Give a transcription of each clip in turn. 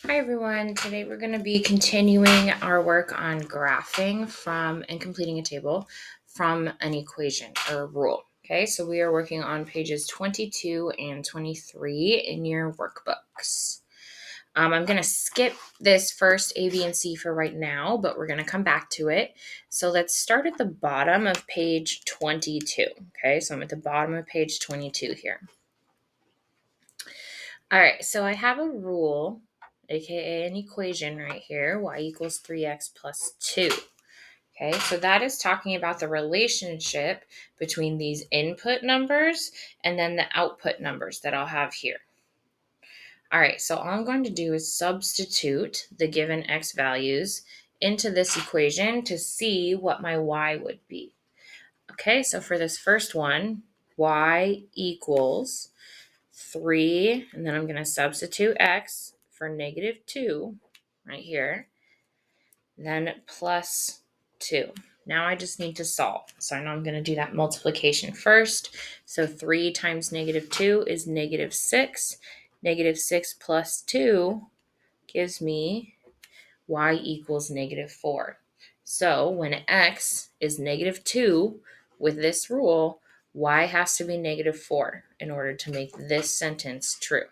Hi everyone, today we're going to be continuing our work on graphing and completing a table from an equation or a rule. Okay, so we are working on pages 22 and 23 in your workbooks. I'm going to skip this first A, B, and C for right now, but we're going to come back to it. So let's start at the bottom of page 22. Okay, so I'm at the bottom of page 22 here. All right, so I have a rule, aka an equation right here, y equals 3x plus 2. Okay, so that is talking about the relationship between these input numbers and then the output numbers that I'll have here. All right, so all I'm going to do is substitute the given x values into this equation to see what my y would be. Okay, so for this first one, y equals 3, and then I'm going to substitute x for -2 right here, then plus 2. Now I just need to solve. So I know I'm going to do that multiplication first. So 3 times -2 is -6. -6 plus 2 gives me y equals -4. So when x is -2 with this rule, y has to be -4 in order to make this sentence true.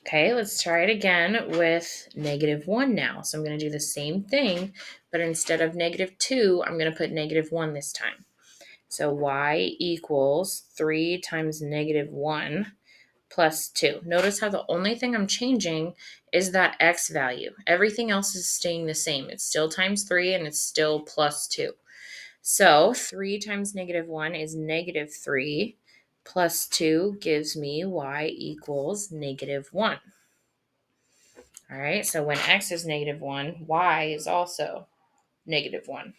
Okay, let's try it again with -1 now. So I'm going to do the same thing, but instead of -2, I'm going to put -1 this time. So y equals 3 times -1 plus 2. Notice how the only thing I'm changing is that x value. Everything else is staying the same. It's still times 3 and it's still plus 2. So 3 times -1 is -3 plus 2 gives me y equals -1. All right, so when x is -1, y is also -1.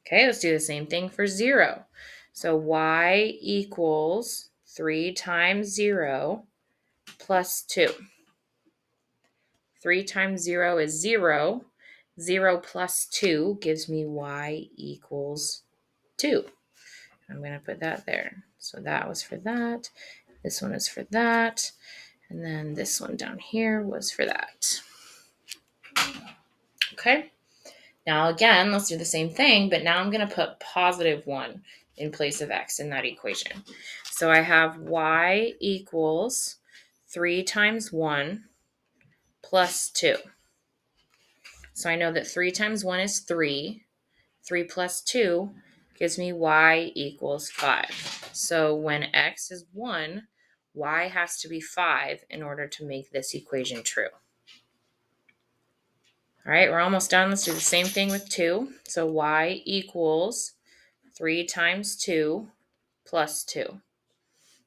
Okay, let's do the same thing for 0. So y equals 3 times 0 plus 2. 3 times 0 is 0. 0 plus 2 gives me y equals 2. I'm going to put that there. So that was for that. This one is for that. And then this one down here was for that. Okay. Now again, let's do the same thing, but now I'm going to put +1 in place of x in that equation. So I have y equals 3 times 1 plus 2. So I know that 3 times 1 is 3. 3 plus 2 gives me y equals 5. So when x is 1, y has to be 5 in order to make this equation true. All right, we're almost done. Let's do the same thing with 2. So y equals 3 times 2 plus 2.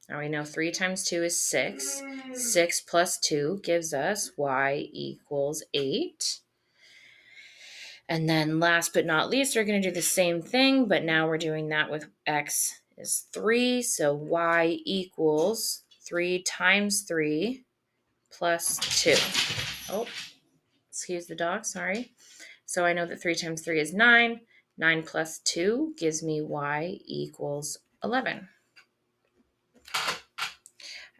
Now we know 3 times 2 is 6. 6 plus 2 gives us y equals 8. And then last but not least, we're going to do the same thing, but now we're doing that with x is 3. So y equals 3 times 3 plus 2. Oh, excuse the dog, sorry. So I know that 3 times 3 is 9. 9 plus 2 gives me y equals 11.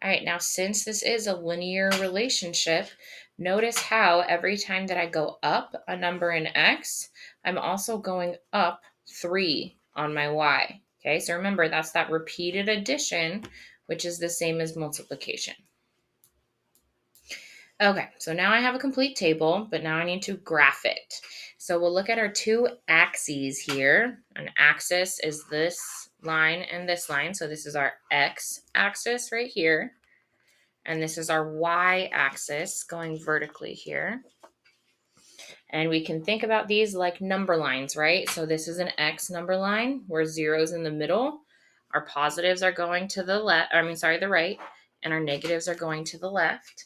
All right, now since this is a linear relationship, notice how every time that I go up a number in x, I'm also going up 3 on my y. Okay, so remember that's that repeated addition, which is the same as multiplication. Okay, so now I have a complete table, but now I need to graph it. So we'll look at our two axes here. An axis is this line and this line. So this is our x-axis right here. And this is our y-axis going vertically here. And we can think about these like number lines, right? So this is an x number line where 0's in the middle. Our positives are going to the the right, and our negatives are going to the left.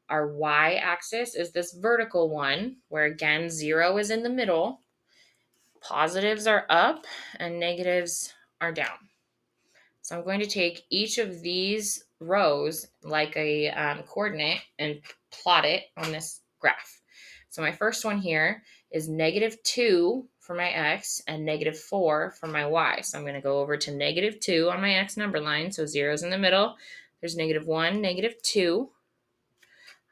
Our y-axis is this vertical one where again 0 is in the middle. Positives are up and negatives are down. So I'm going to take each of these rows like a coordinate and plot it on this graph. So my first one here is -2 for my x and -4 for my y. So I'm going to go over to -2 on my x number line. So 0's in the middle. There's -1, -2.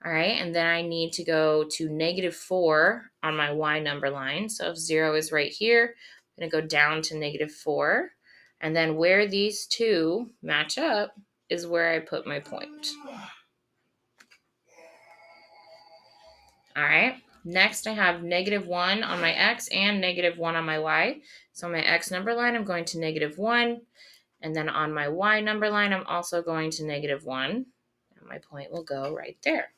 All right, and then I need to go to -4 on my y number line. So if 0 is right here, I'm going to go down to -4. And then where these two match up is where I put my point. All right, next I have -1 on my x and -1 on my y. So on my x number line, I'm going to -1. And then on my y number line, I'm also going to -1. And my point will go right there.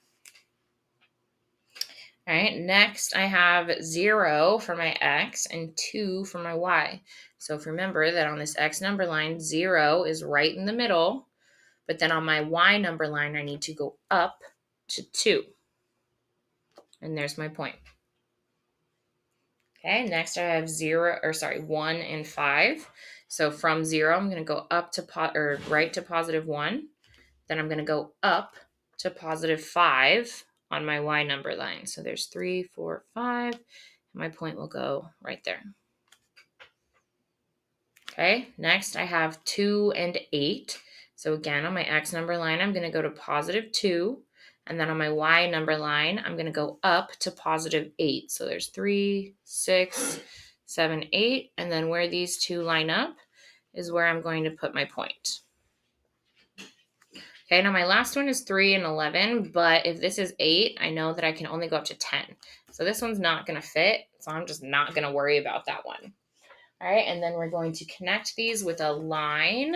All right, next I have 0 for my x and 2 for my y. So if remember that on this x number line, 0 is right in the middle, but then on my y number line, I need to go up to 2. And there's my point. Okay, next I have 1 and 5. So from 0, I'm going to go up to right to +1. Then I'm going to go up to +5 on my y number line. So there's 3, 4, 5. And my point will go right there. Okay, next I have 2 and 8. So again, on my x number line, I'm going to go to +2. And then on my y number line, I'm going to go up to +8. So there's 3, 6, 7, 8. And then where these two line up is where I'm going to put my point. Okay, now my last one is 3 and 11, but if this is 8, I know that I can only go up to 10. So this one's not going to fit, so I'm just not going to worry about that one. All right, and then we're going to connect these with a line.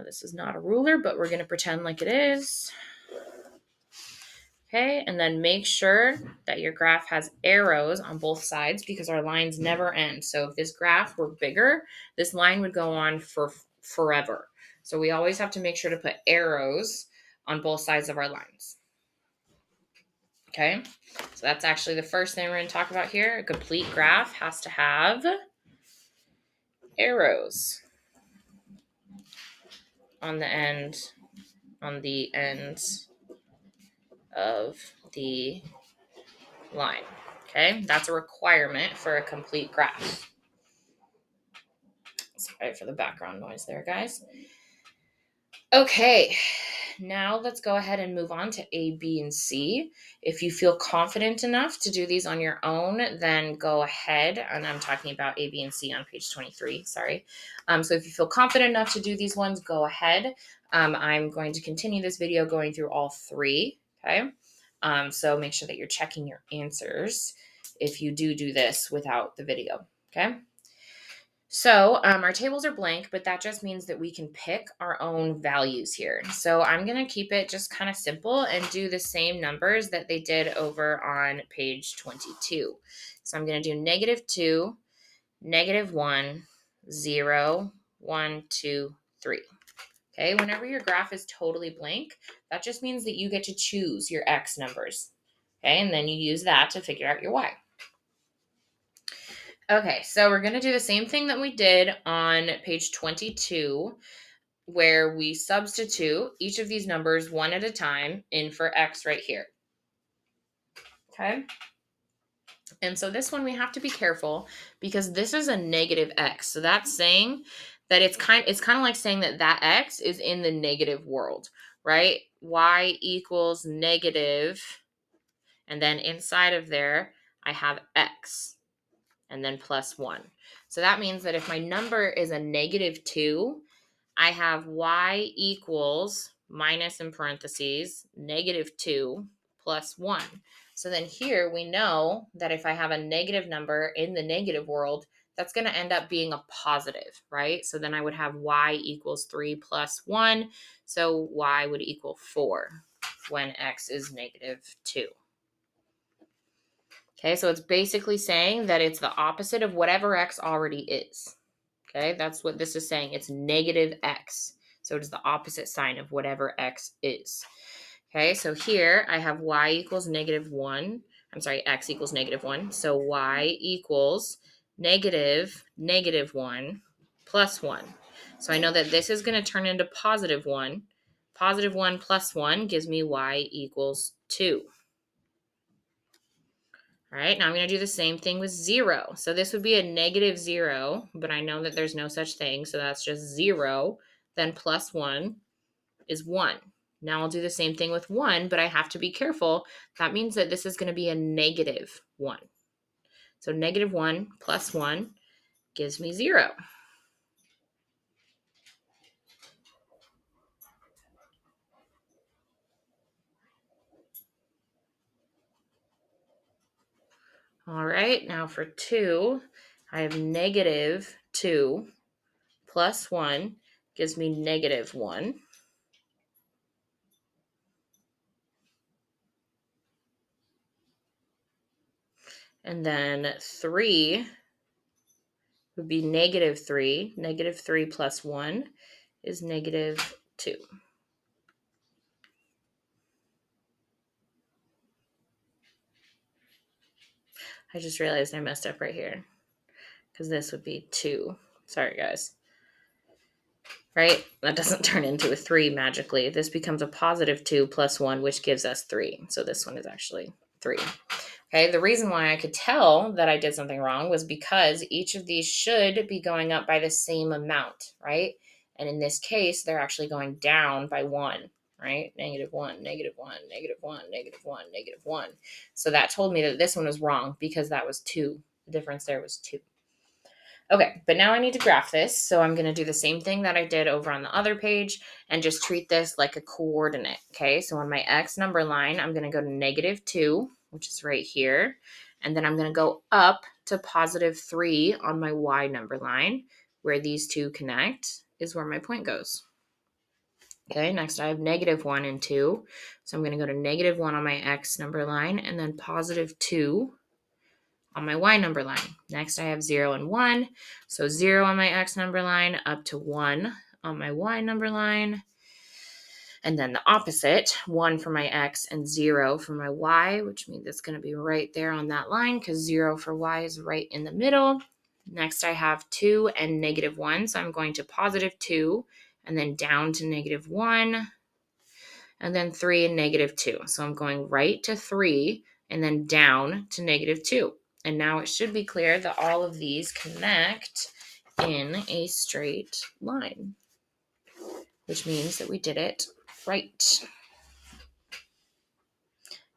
This is not a ruler, but we're going to pretend like it is. Okay, and then make sure that your graph has arrows on both sides because our lines never end. So if this graph were bigger, this line would go on for forever. So we always have to make sure to put arrows on both sides of our lines. Okay, so that's actually the first thing we're going to talk about here. A complete graph has to have arrows on the ends of the line. Okay, that's a requirement for a complete graph. Sorry for the background noise there, guys. Okay, now let's go ahead and move on to A, B, and C. If you feel confident enough to do these on your own, then go ahead. And I'm talking about A, B, and C on page 23, sorry. So if you feel confident enough to do these ones, go ahead. I'm going to continue this video going through all three, okay? So make sure that you're checking your answers if you do this without the video, okay? So our tables are blank, but that just means that we can pick our own values here. So I'm going to keep it just kind of simple and do the same numbers that they did over on page 22. So I'm going to do -2, -1, 0, 1, 2, 3. Okay, whenever your graph is totally blank, that just means that you get to choose your x numbers. Okay, and then you use that to figure out your y. Okay, so we're going to do the same thing that we did on page 22, where we substitute each of these numbers one at a time in for x right here. Okay? And so this one we have to be careful because this is a negative x. So that's saying that it's kind of like saying that x is in the negative world, right? Y equals negative, and then inside of there I have x. And then +1. So that means that if my number is a -2, I have y equals minus in parentheses -2 plus 1. So then here we know that if I have a negative number in the negative world, that's going to end up being a positive, right? So then I would have y equals 3 plus 1. So y would equal 4 when x is -2. Okay, so it's basically saying that it's the opposite of whatever x already is. Okay, that's what this is saying. It's -x. So it is the opposite sign of whatever x is. Okay, so here I have y equals -1. I'm sorry, x equals -1. So y equals -1 plus 1. So I know that this is going to turn into +1. +1 plus 1 gives me y equals 2. All right, now I'm going to do the same thing with 0. So this would be a -0, but I know that there's no such thing. So that's just 0, then +1 is 1. Now I'll do the same thing with 1, but I have to be careful. That means that this is going to be a negative 1. So negative 1 plus 1 gives me 0. All right, now for 2, I have negative 2 plus 1 gives me negative 1. And then 3 would be negative 3. Negative 3 plus 1 is negative 2. I just realized I messed up right here because this would be 2. Sorry, guys. Right? That doesn't turn into a 3 magically. This becomes a positive 2 plus 1, which gives us 3. So this one is actually 3. Okay, the reason why I could tell that I did something wrong was because each of these should be going up by the same amount, right? And in this case, they're actually going down by 1, right? Negative 1, negative 1, negative 1, negative 1, negative 1. So that told me that this one was wrong because that was 2. The difference there was 2. Okay, but now I need to graph this. So I'm going to do the same thing that I did over on the other page and just treat this like a coordinate. Okay, so on my X number line, I'm going to go to negative 2, which is right here. And then I'm going to go up to positive 3 on my Y number line. Where these two connect is where my point goes. Okay, next I have negative 1 and 2. So I'm going to go to negative 1 on my X number line and then positive 2 on my Y number line. Next, I have 0 and 1. So 0 on my X number line up to 1 on my Y number line. And then the opposite, 1 for my X and 0 for my Y, which means it's going to be right there on that line because 0 for Y is right in the middle. Next, I have 2 and negative 1. So I'm going to positive 2 and then down to negative 1. And then 3 and negative 2. So I'm going right to 3 and then down to negative 2. And now it should be clear that all of these connect in a straight line, which means that we did it right.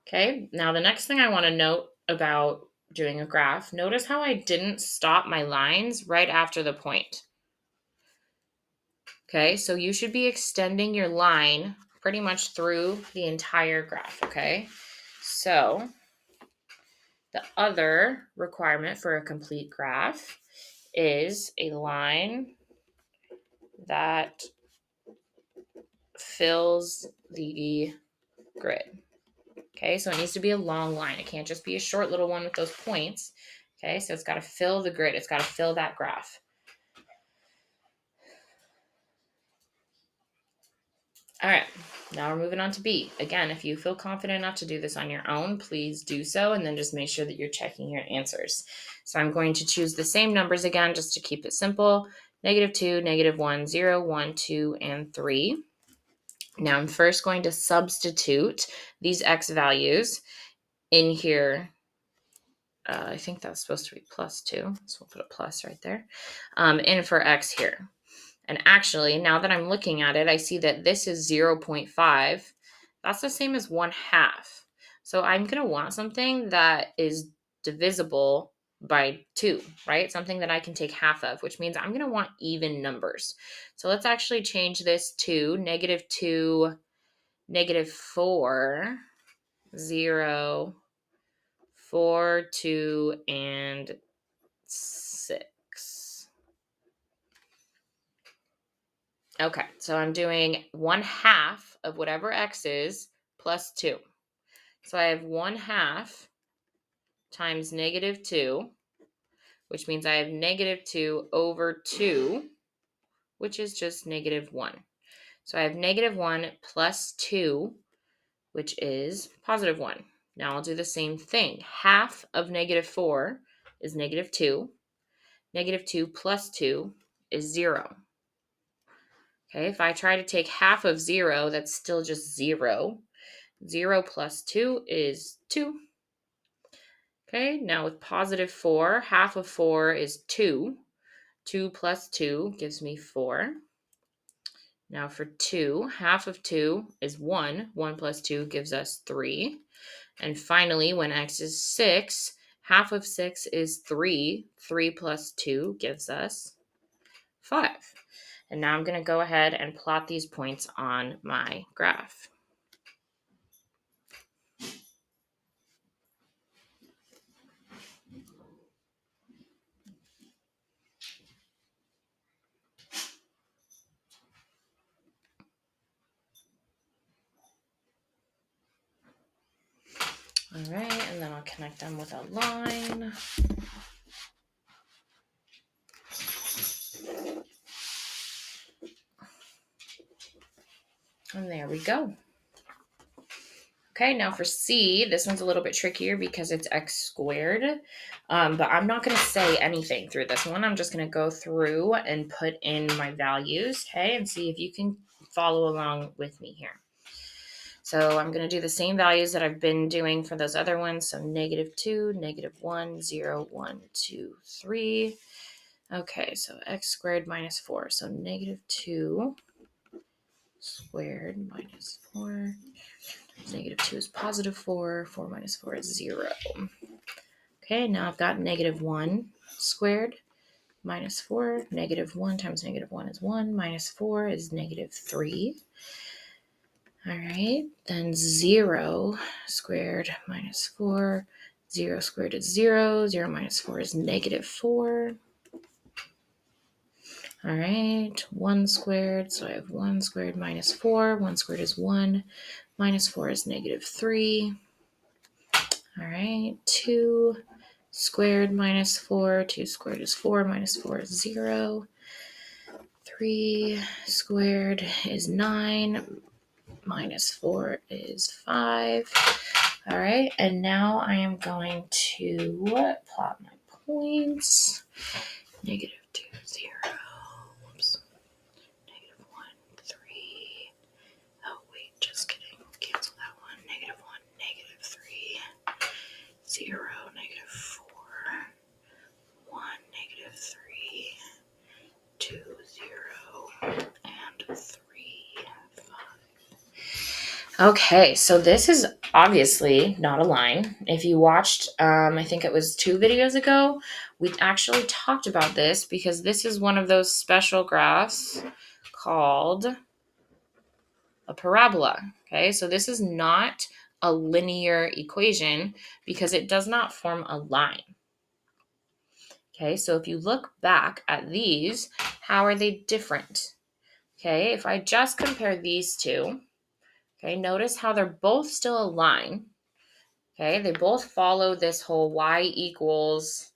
Okay, now the next thing I want to note about doing a graph, notice how I didn't stop my lines right after the point. Okay, so you should be extending your line pretty much through the entire graph, okay? So the other requirement for a complete graph is a line that fills the grid. Okay, so it needs to be a long line. It can't just be a short little one with those points. Okay, so it's got to fill the grid. It's got to fill that graph. All right, now we're moving on to B. Again, if you feel confident enough to do this on your own, please do so, and then just make sure that you're checking your answers. So I'm going to choose the same numbers again, just to keep it simple. Negative 2, negative 1, 0, 1, 2, and 3. Now I'm first going to substitute these X values in here. I think that's supposed to be plus 2, so we'll put a plus right there. In for X here. And actually, now that I'm looking at it, I see that this is 0.5. That's the same as 1/2. So I'm going to want something that is divisible by 2, right? Something that I can take half of, which means I'm going to want even numbers. So let's actually change this to negative 2, negative 4, 0, 4, 2, and 6. Okay, so I'm doing 1/2 of whatever X is plus 2. So I have 1/2 times negative 2, which means I have negative 2 over 2, which is just negative 1. So I have negative 1 plus 2, which is positive 1. Now I'll do the same thing. Half of negative 4 is negative 2. Negative 2 plus 2 is 0. Okay, if I try to take half of 0, that's still just 0. 0 plus 2 is 2. Okay, now with positive 4, half of 4 is 2. 2 plus 2 gives me 4. Now for 2, half of 2 is 1. 1 plus 2 gives us 3. And finally, when x is 6, half of 6 is 3. 3 plus 2 gives us 5. And now I'm going to go ahead and plot these points on my graph. All right, and then I'll connect them with a line. And there we go. Okay, now for C, this one's a little bit trickier because it's x squared, but I'm not going to say anything through this one. I'm just going to go through and put in my values, okay, and see if you can follow along with me here. So I'm going to do the same values that I've been doing for those other ones. So -2, -1, 0, 1, 2, 3. Okay, so x squared minus 4. So -2 squared minus 4. -2 is positive 4. 4 minus 4 is 0. Okay, now I've got -1 squared minus 4. -1 times -1 is 1. Minus 4 is -3. All right, then 0 squared minus 4. 0 squared is 0. 0 minus 4 is -4. All right, 1 squared. So I have 1 squared minus 4. 1 squared is 1. Minus 4 is -3. All right, 2 squared minus 4. 2 squared is 4. Minus 4 is 0. 3 squared is 9. Minus 4 is 5. All right, and now I am going to plot my points. -2, 0. Whoops. -1, 3. Oh, wait, just kidding. Cancel that one. -1, -3. 0, -4. 1, -3. 2, 0. And 3, 5. Okay, so this is obviously not a line. If you watched, I think it was 2 videos ago, we actually talked about this because this is one of those special graphs called a parabola. Okay, so this is not a linear equation because it does not form a line. Okay, so if you look back at these, how are they different? Okay, if I just compare these two, okay, notice how they're both still a line. Okay, they both follow this whole y equals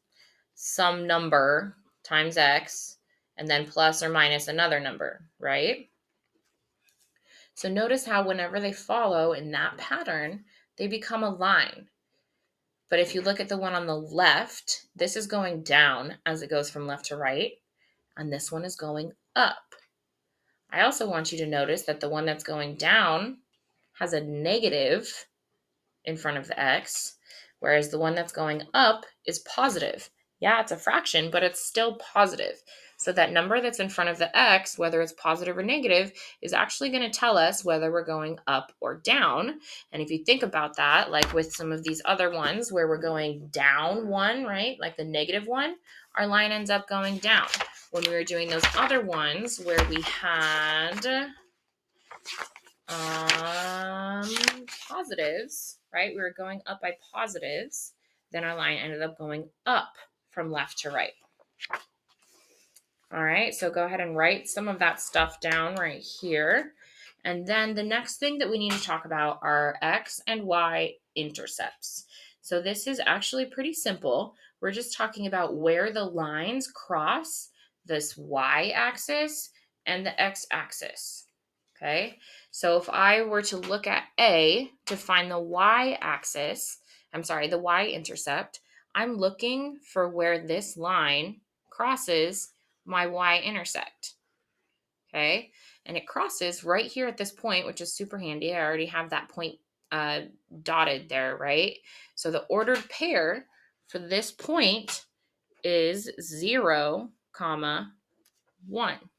some number times x and then plus or minus another number, right? So notice how whenever they follow in that pattern, they become a line. But if you look at the one on the left, this is going down as it goes from left to right, and this one is going up. I also want you to notice that the one that's going down has a negative in front of the x, whereas the one that's going up is positive. Yeah, it's a fraction, but it's still positive. So that number that's in front of the x, whether it's positive or negative, is actually going to tell us whether we're going up or down. And if you think about that, like with some of these other ones where we're going down one, right? Like the negative one, our line ends up going down. When we were doing those other ones where we had positives, right? We were going up by positives. Then our line ended up going up from left to right. All right, so go ahead and write some of that stuff down right here. And then the next thing that we need to talk about are x and y intercepts. So this is actually pretty simple. We're just talking about where the lines cross this y-axis and the x-axis. Okay, so if I were to look at A to find the y-axis, the y-intercept, I'm looking for where this line crosses my y-intercept. Okay, and it crosses right here at this point, which is super handy. I already have that point dotted there, right? So the ordered pair for this point is 0, 1.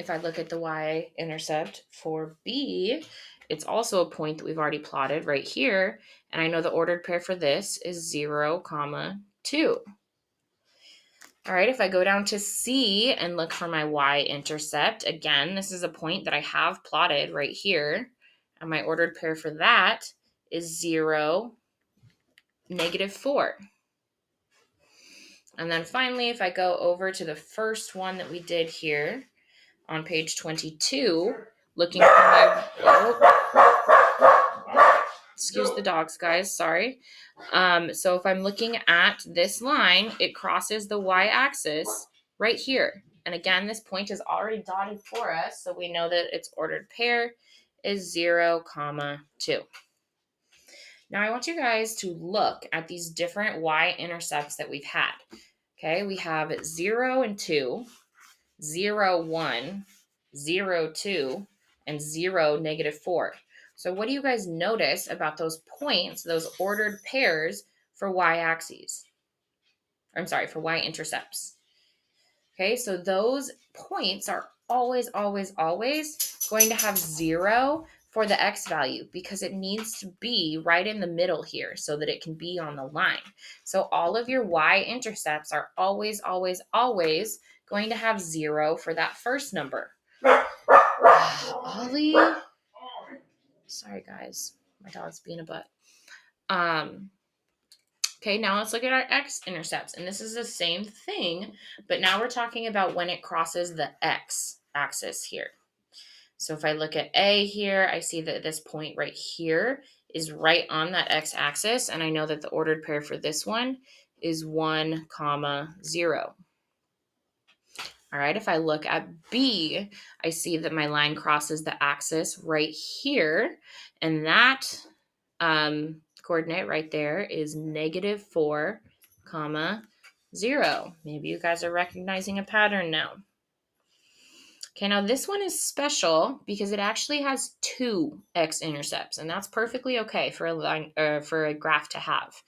if I look at the y-intercept for B, it's also a point that we've already plotted right here. And I know the ordered pair for this is 0, 2. All right, if I go down to C and look for my y-intercept, again, this is a point that I have plotted right here. And my ordered pair for that is 0, -4. And then finally, if I go over to the first one that we did here on page 22, looking for my, excuse the dogs, guys, sorry. So if I'm looking at this line, it crosses the y-axis right here. And again, this point is already dotted for us, so we know that its ordered pair is 0, 2. Now I want you guys to look at these different y-intercepts that we've had. Okay, we have 0 and 2, 0, 1, 0, 2, and 0, -4. So what do you guys notice about those points, those ordered pairs for y-axes? I'm sorry, for y-intercepts. Okay, so those points are always, always, always going to have 0 for the x value because it needs to be right in the middle here so that it can be on the line. So all of your y-intercepts are always, always, always going to have 0 for that first number. Ollie. Sorry, guys. My dog's being a butt. Okay, now let's look at our x-intercepts. And this is the same thing, but now we're talking about when it crosses the x-axis here. So if I look at A here, I see that this point right here is right on that x-axis, and I know that the ordered pair for this one is 1, 0. All right, if I look at B, I see that my line crosses the axis right here, and that coordinate right there is -4, 0. Maybe you guys are recognizing a pattern now. Okay, now this one is special because it actually has 2 x-intercepts, and that's perfectly okay for a line for a graph to have,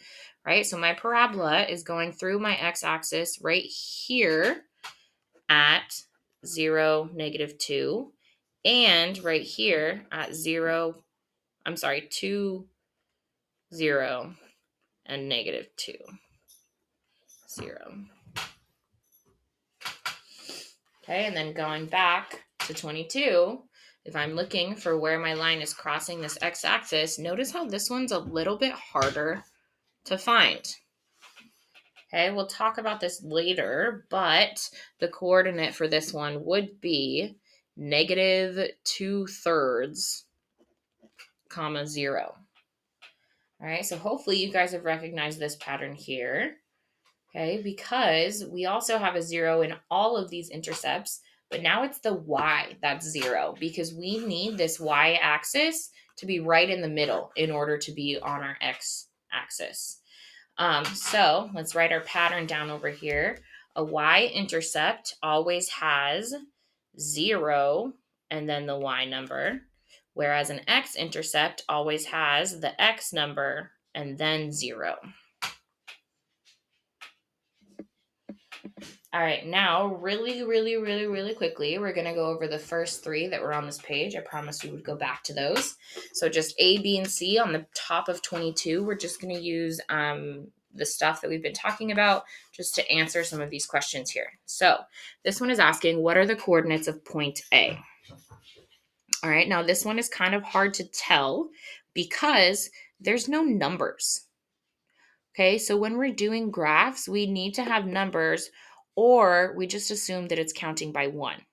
right? So my parabola is going through my x-axis right here at 0, -2, and right here at 2, 0, and -2, 0. Okay, and then going back to 22, if I'm looking for where my line is crossing this x-axis, notice how this one's a little bit harder to find. Okay, we'll talk about this later, but the coordinate for this one would be -2/3, 0. All right, so hopefully you guys have recognized this pattern here. Okay, because we also have a 0 in all of these intercepts, but now it's the y that's 0 because we need this y-axis to be right in the middle in order to be on our x-axis. So let's write our pattern down over here. A y-intercept always has 0 and then the y number, whereas an x-intercept always has the x number and then 0. All right, now really, really, really, really quickly, we're going to go over the first 3 that were on this page. I promised we would go back to those. So just A, B, and C on the top of 22. We're just going to use the stuff that we've been talking about just to answer some of these questions here. So this one is asking, what are the coordinates of point A? All right, now this one is kind of hard to tell because there's no numbers. Okay, so when we're doing graphs, we need to have numbers or we just assume that it's counting by 1.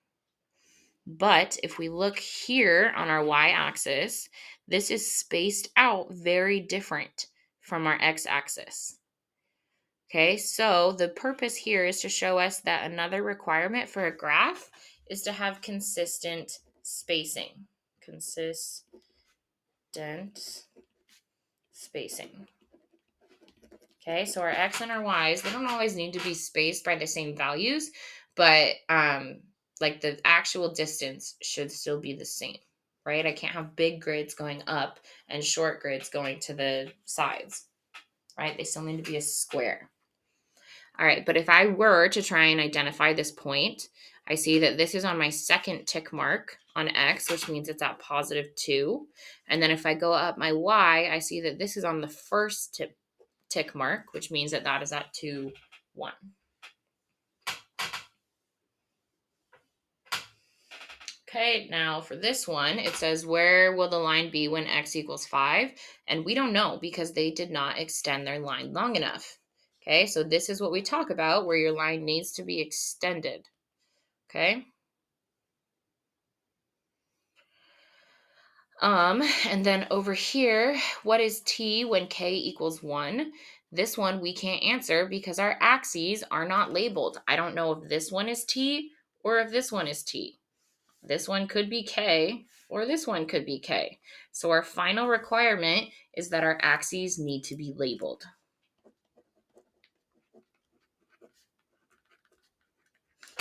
But if we look here on our y-axis, this is spaced out very different from our x-axis. Okay, so the purpose here is to show us that another requirement for a graph is to have consistent spacing. Consistent spacing. Okay, so our x and our y's, they don't always need to be spaced by the same values, but like the actual distance should still be the same, right? I can't have big grids going up and short grids going to the sides, right? They still need to be a square. All right, but if I were to try and identify this point, I see that this is on my second tick mark on X, which means it's at positive 2. And then if I go up my Y, I see that this is on the first tick mark, which means that that is at 2, 1. Okay, now for this one, it says, where will the line be when X equals 5? And we don't know because they did not extend their line long enough. Okay, so this is what we talk about where your line needs to be extended. Okay. And then over here, what is t when k equals 1? This one we can't answer because our axes are not labeled. I don't know if this one is t or if this one is t. This one could be k or this one could be k. So our final requirement is that our axes need to be labeled.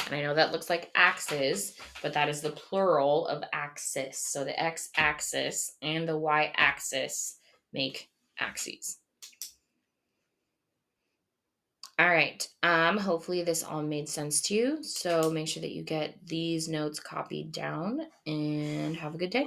And I know that looks like axes, but that is the plural of axis. So the x-axis and the y-axis make axes. All right. Hopefully this all made sense to you. So make sure that you get these notes copied down and have a good day.